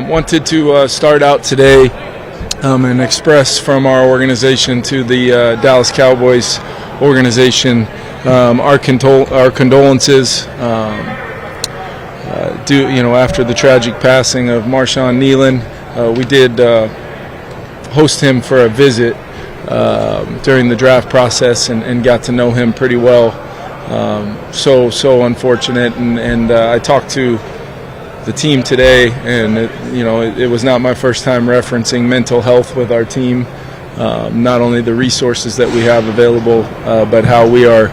Wanted to start out today and express from our organization to the Dallas Cowboys organization our condolences after the tragic passing of Marshawn Kneeland. We did host him for a visit during the draft process and got to know him pretty well. So unfortunate, and I talked to the team today, and it was not my first time referencing mental health with our team. Not only the resources that we have available, but how we are,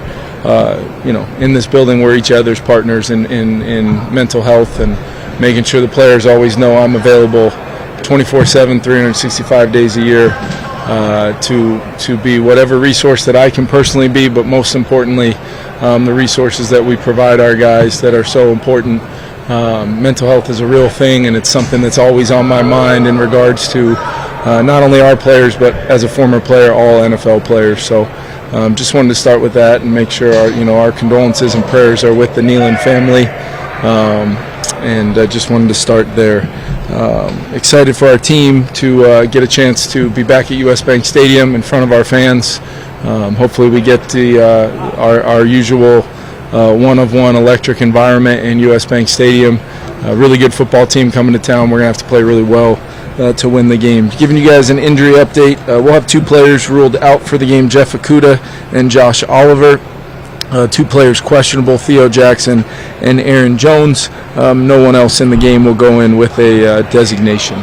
in this building, we're each other's partners in mental health, and making sure the players always know I'm available 24/7, 365 days a year, to be whatever resource that I can personally be, but most importantly, the resources that we provide our guys that are so important. Mental health is a real thing, and it's something that's always on my mind in regards to not only our players, but as a former player, all NFL players. So just wanted to start with that and make sure our condolences and prayers are with the Kneeland family, and just wanted to start there. Excited for our team to get a chance to be back at US Bank Stadium in front of our fans. Hopefully we get our usual one-of-one electric environment in US Bank Stadium. A really good football team coming to town. We're going to have to play really well to win the game. Giving you guys an injury update, we'll have two players ruled out for the game, Jeff Okudah and Josh Oliver. Two players questionable, Theo Jackson and Aaron Jones. No one else in the game will go in with a designation.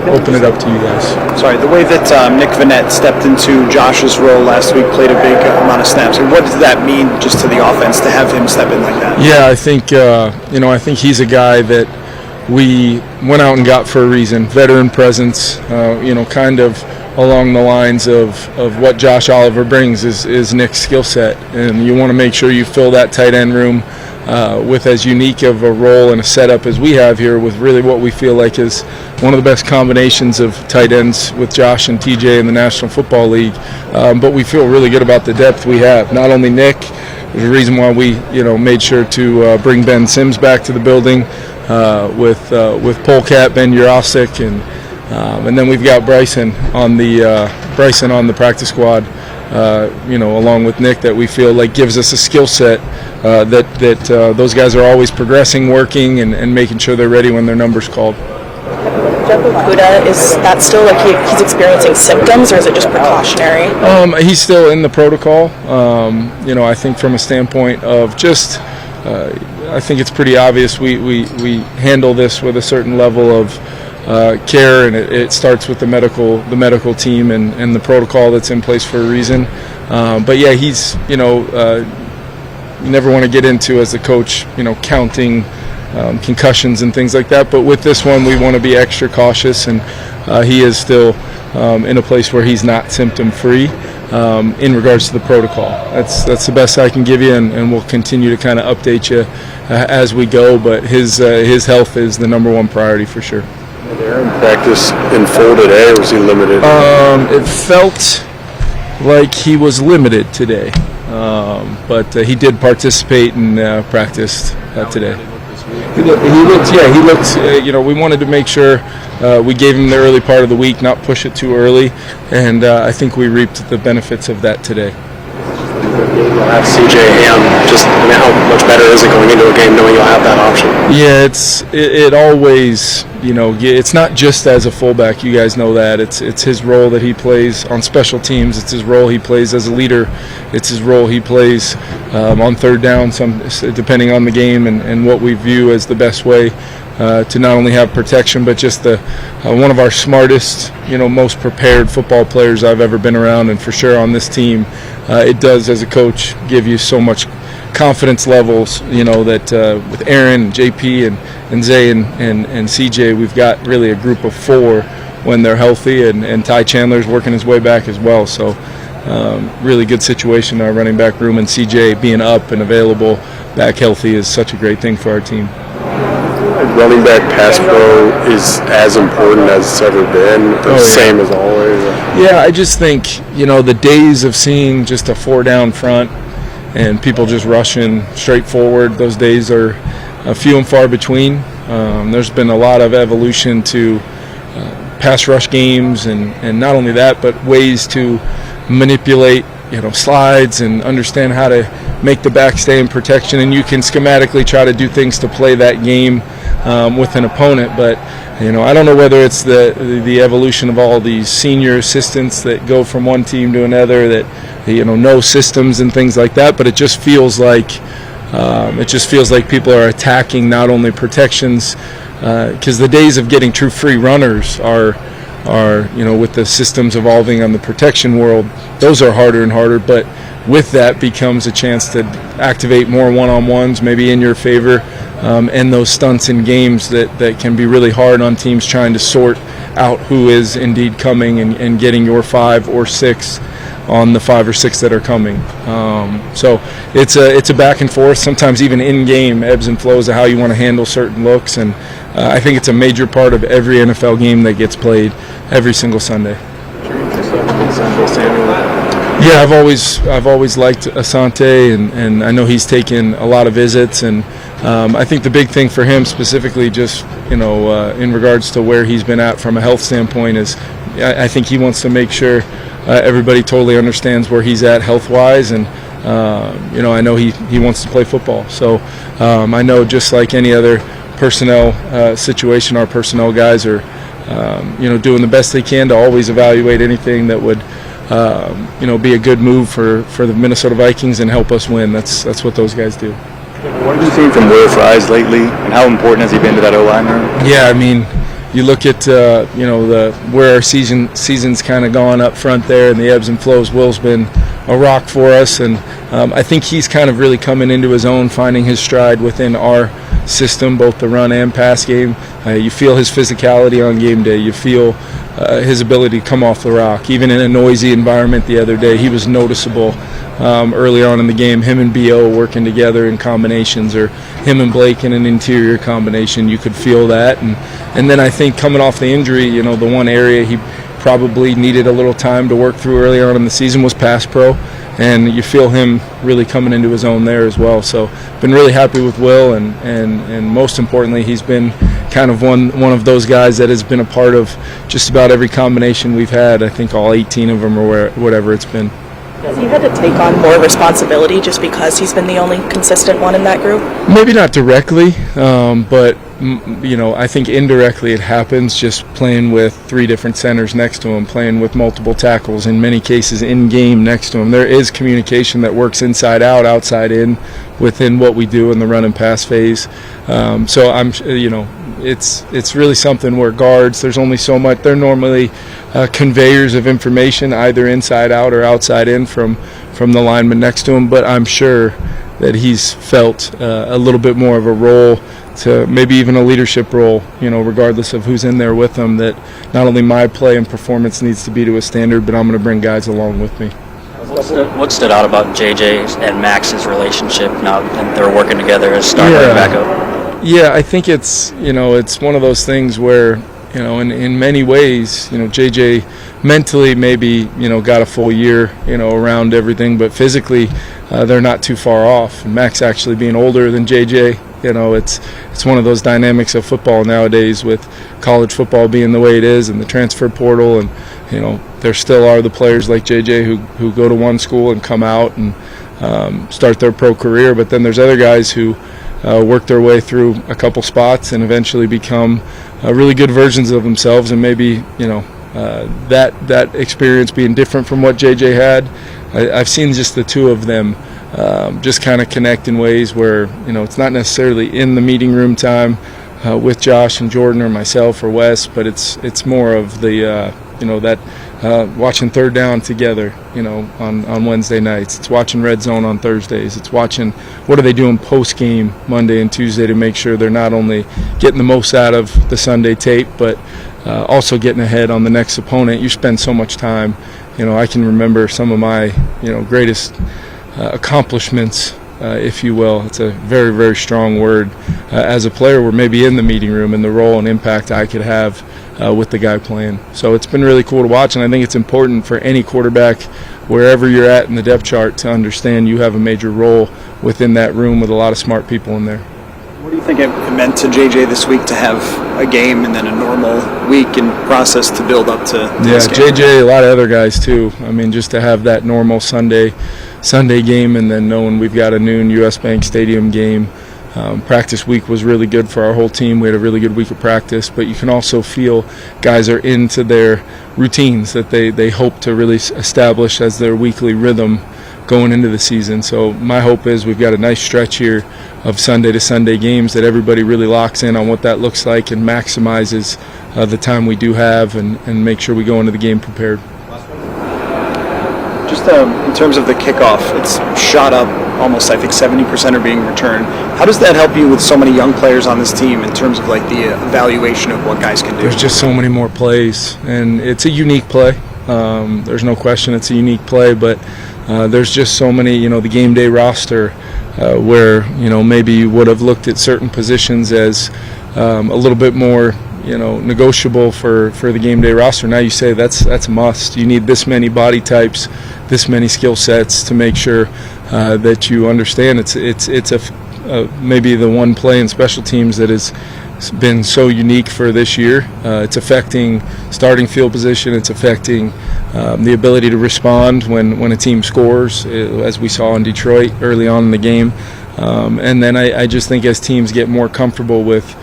Open it up to you guys. Sorry, the way that Nick Vannett stepped into Josh's role last week, played a big amount of snaps. What does that mean just to the offense to have him step in like that? Yeah, I think he's a guy that we went out and got for a reason. Veteran presence, kind of along the lines of what Josh Oliver brings is Nick's skill set, and you want to make sure you fill that tight end room with as unique of a role and a setup as we have here, with really what we feel like is one of the best combinations of tight ends with Josh and TJ in the National Football League. But we feel really good about the depth we have. Not only Nick, there's a reason why we made sure to bring Ben Sims back to the building with Polecat, Ben Jurasik, and then we've got Bryson on the practice squad. Along with Nick, that we feel like gives us a skill set that those guys are always progressing, working, and making sure they're ready when their number's called. Jeff Okudah, is that still like he's experiencing symptoms, or is it just precautionary? He's still in the protocol. I think from a standpoint of just, I think it's pretty obvious we handle this with a certain level of care, and it starts with the medical team and the protocol that's in place for a reason. But yeah, he's you never want to get into, as a coach, counting concussions and things like that. But with this one, we want to be extra cautious, and he is still in a place where he's not symptom free in regards to the protocol. That's the best I can give you, and we'll continue to kind of update you as we go. But his health is the number one priority for sure. Did Aaron practice in full today, or was he limited? It felt like he was limited today, but he did participate and practiced today. He looked. We wanted to make sure we gave him the early part of the week, not push it too early, and I think we reaped the benefits of that today. You'll have CJ Ham. Just how much better is it going into a game knowing you'll have that option? Yeah, it always, it's not just as a fullback. You guys know that. It's his role that he plays on special teams. It's his role he plays as a leader. It's his role he plays on third down, depending on the game and what we view as the best way to not only have protection, but just one of our smartest, most prepared football players I've ever been around, and for sure on this team. It does, as a coach, give you so much confidence levels, that with Aaron, JP, and Zay and CJ, we've got really a group of four when they're healthy, and Ty Chandler's working his way back as well. So really good situation in our running back room, and CJ being up and available, back healthy, is such a great thing for our team. Running back pass pro is as important as it's ever been, or same as always? Yeah, I just think, the days of seeing just a four down front and people just rushing straight forward, those days are few and far between. There's been a lot of evolution to pass rush games, and not only that, but ways to manipulate slides and understand how to make the back stay in protection, and you can schematically try to do things to play that game with an opponent. But I don't know whether it's the evolution of all these senior assistants that go from one team to another that know systems and things like that, but it just feels like people are attacking not only protections, because the days of getting true free runners are with the systems evolving on the protection world, those are harder and harder. But with that becomes a chance to activate more one-on-ones, maybe in your favor, and those stunts in games that can be really hard on teams trying to sort out who is indeed coming and getting your 5 or 6 on the 5 or 6 that are coming. So it's a back and forth, sometimes even in-game ebbs and flows of how you want to handle certain looks, and I think it's a major part of every NFL game that gets played every single Sunday. Yeah, I've always liked Asante, and I know he's taken a lot of visits, and I think the big thing for him specifically, just in regards to where he's been at from a health standpoint, is I think he wants to make sure everybody totally understands where he's at health-wise, and I know he wants to play football. So I know, just like any other personnel situation, our personnel guys are doing the best they can to always evaluate anything that would be a good move for the Minnesota Vikings and help us win. That's what those guys do. What have you seen from Will Fries lately, and how important has he been to that O-line room? Yeah, I mean, you look at where our season's kind of gone up front there, and the ebbs and flows. Will's been a rock for us, and I think he's kind of really coming into his own, finding his stride within our system, both the run and pass game. You feel his physicality on game day. You feel his ability to come off the rock. Even in a noisy environment the other day, he was noticeable early on in the game. Him and B.O. working together in combinations, or him and Blake in an interior combination, you could feel that. And then I think coming off the injury, the one area he probably needed a little time to work through early on in the season was pass pro, and you feel him really coming into his own there as well. So been really happy with Will, and most importantly, he's been kind of one of those guys that has been a part of just about every combination we've had. I think all 18 of them, or whatever it's been. Has he had to take on more responsibility just because he's been the only consistent one in that group? Maybe not directly, but I think indirectly it happens, just playing with 3 different centers next to him, playing with multiple tackles, in many cases in game next to him. There is communication that works inside out, outside in, within what we do in the run and pass phase. So I'm, it's really something where guards, there's only so much. They're normally conveyors of information, either inside out or outside in from the lineman next to him. But I'm sure that he's felt a little bit more of a role, to maybe even a leadership role, regardless of who's in there with him, that not only my play and performance needs to be to a standard, but I'm going to bring guys along with me. What stood out about JJ and Max's relationship now that they're working together as starter and backup? Yeah, I think it's one of those things where in many ways, JJ mentally maybe got a full year around everything, but physically they're not too far off. And Max actually being older than JJ, it's one of those dynamics of football nowadays, with college football being the way it is and the transfer portal, and there still are the players like JJ who go to one school and come out and start their pro career, but then there's other guys who work their way through a couple spots and eventually become really good versions of themselves, and maybe that experience being different from what JJ had. I've seen just the two of them just kind of connect in ways where it's not necessarily in the meeting room time with Josh and Jordan or myself or Wes, but it's more of the watching Third Down together on Wednesday nights. It's watching Red Zone on Thursdays. It's watching what are they doing post game Monday and Tuesday to make sure they're not only getting the most out of the Sunday tape, but also getting ahead on the next opponent. You spend so much time. I can remember some of my greatest accomplishments, if you will. It's a very, very strong word. As a player, we're maybe in the meeting room and the role and impact I could have with the guy playing. So it's been really cool to watch, and I think it's important for any quarterback, wherever you're at in the depth chart, to understand you have a major role within that room with a lot of smart people in there. What do you think it meant to JJ this week to have a game and then a normal week and process to build up to this game? JJ, a lot of other guys too. I mean, just to have that normal Sunday game and then knowing we've got a noon US Bank Stadium game. Practice week was really good for our whole team. We had a really good week of practice, but you can also feel guys are into their routines that they hope to really establish as their weekly rhythm going into the season. So my hope is we've got a nice stretch here of Sunday to Sunday games that everybody really locks in on what that looks like and maximizes the time we do have and make sure we go into the game prepared. Just in terms of the kickoff, it's shot up almost, I think 70% are being returned. How does that help you with so many young players on this team in terms of like the evaluation of what guys can do? There's just so many more plays, and it's a unique play. There's no question it's a unique play, but there's just so many, the game day roster where, maybe you would have looked at certain positions as a little bit more, negotiable for the game day roster. Now you say that's a must. You need this many body types, this many skill sets to make sure that you understand it's maybe the one play in special teams that has been so unique for this year. It's affecting starting field position. It's affecting the ability to respond when a team scores, as we saw in Detroit early on in the game. And then I just think as teams get more comfortable with,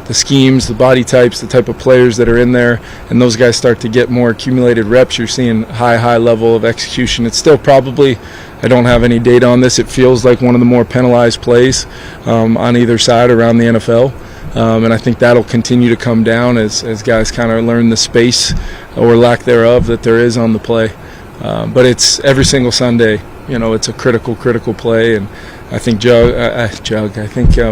the schemes, the body types, the type of players that are in there, and those guys start to get more accumulated reps, you're seeing high level of execution. It's still probably, I don't have any data on this, it feels like one of the more penalized plays on either side around the NFL. And I think that'll continue to come down as guys kind of learn the space or lack thereof that there is on the play. But it's every single Sunday, it's a critical play, and I think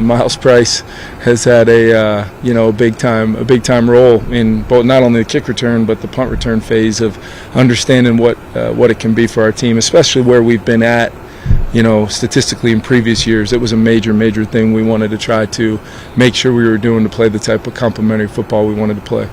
Miles Price has had a big time role in both not only the kick return but the punt return phase of understanding what it can be for our team, especially where we've been at. Statistically in previous years, it was a major thing we wanted to try to make sure we were doing to play the type of complementary football we wanted to play.